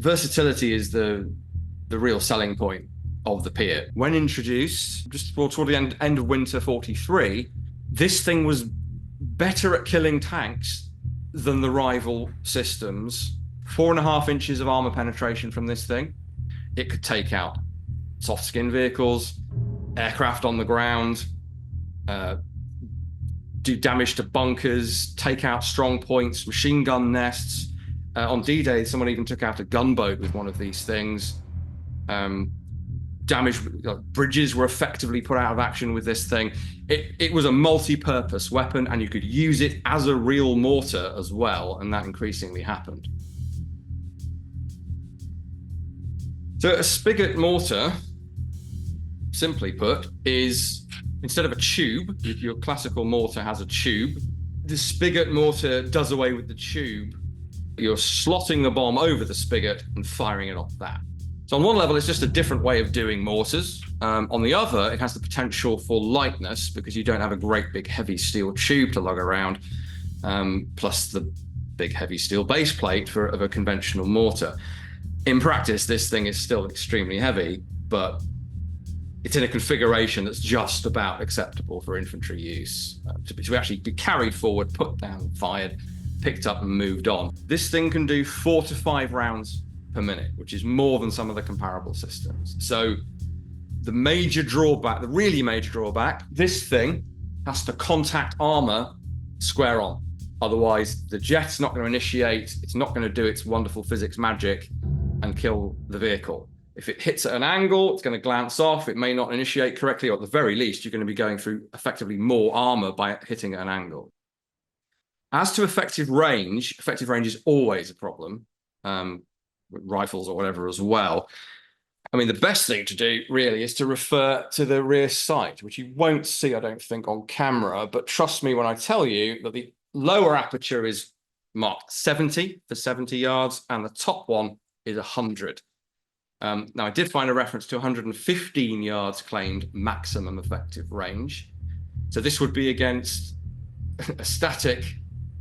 versatility is the real selling point of the PIAT. When introduced, just toward the end of winter 43, this thing was better at killing tanks than the rival systems. 4.5 inches of armor penetration from this thing. It could take out soft skin vehicles, aircraft on the ground, do damage to bunkers, take out strong points, machine gun nests. On D-Day, someone even took out a gunboat with one of these things. Bridges were effectively put out of action with this thing. It was a multi-purpose weapon, and you could use it as a real mortar as well, and that increasingly happened. So a spigot mortar, simply put, is instead of a tube, if your classical mortar has a tube, the spigot mortar does away with the tube. You're slotting the bomb over the spigot and firing it off that. So on one level, it's just a different way of doing mortars. On the other, it has the potential for lightness because you don't have a great big heavy steel tube to lug around, plus the big heavy steel base plate of a conventional mortar. In practice, this thing is still extremely heavy, but it's in a configuration that's just about acceptable for infantry use, to actually be carried forward, put down, fired, picked up and moved on. This thing can do 4 to 5 rounds per minute, which is more than some of the comparable systems. So the really major drawback, this thing has to contact armor square on. Otherwise, the jet's not going to initiate, it's not going to do its wonderful physics magic and kill the vehicle. If it hits at an angle, it's going to glance off, it may not initiate correctly, or at the very least, you're going to be going through effectively more armor by hitting at an angle. As to effective range is always a problem, with rifles or whatever as well. I mean, the best thing to do really is to refer to the rear sight, which you won't see, I don't think, on camera, but trust me when I tell you that the lower aperture is marked 70 for 70 yards, and the top one is 100. Now, I did find a reference to 115 yards claimed maximum effective range. So this would be against a static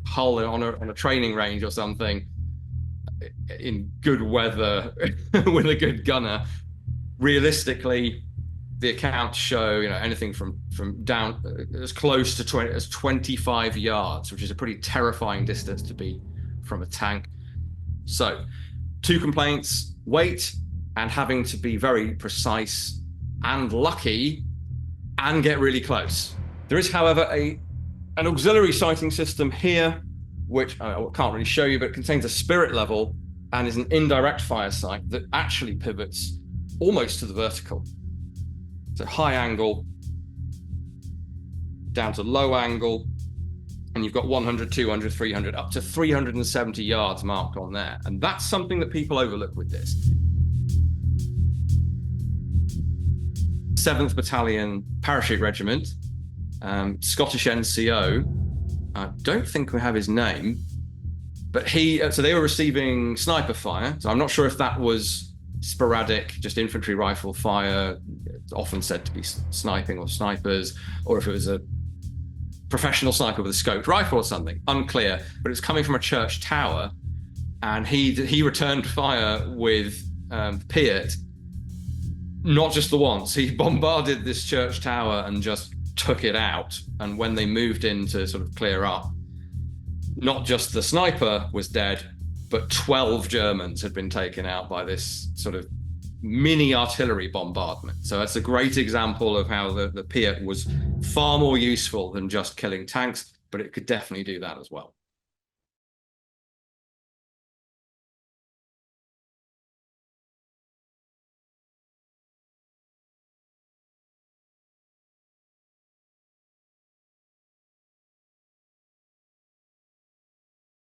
hull on a training range or something in good weather with a good gunner. Realistically, the accounts show anything from down as close to 25 yards, which is a pretty terrifying distance to be from a tank. So 2 complaints: weight and having to be very precise and lucky and get really close. There is, however, an auxiliary sighting system here, which I can't really show you, but it contains a spirit level and is an indirect fire sight that actually pivots almost to the vertical. So high angle, down to low angle, and you've got 100, 200, 300, up to 370 yards marked on there. And that's something that people overlook with this. 7th Battalion Parachute Regiment, Scottish NCO. I don't think we have his name, but so they were receiving sniper fire. So I'm not sure if that was sporadic, just infantry rifle fire, often said to be sniping or snipers, or if it was a professional sniper with a scoped rifle or something, unclear, but it's coming from a church tower, and he returned fire with PIAT, not just the once. He bombarded this church tower and just took it out. And when they moved in to sort of clear up, not just the sniper was dead, but 12 Germans had been taken out by this sort of mini artillery bombardment. So that's a great example of how the PIAT was far more useful than just killing tanks, but it could definitely do that as well.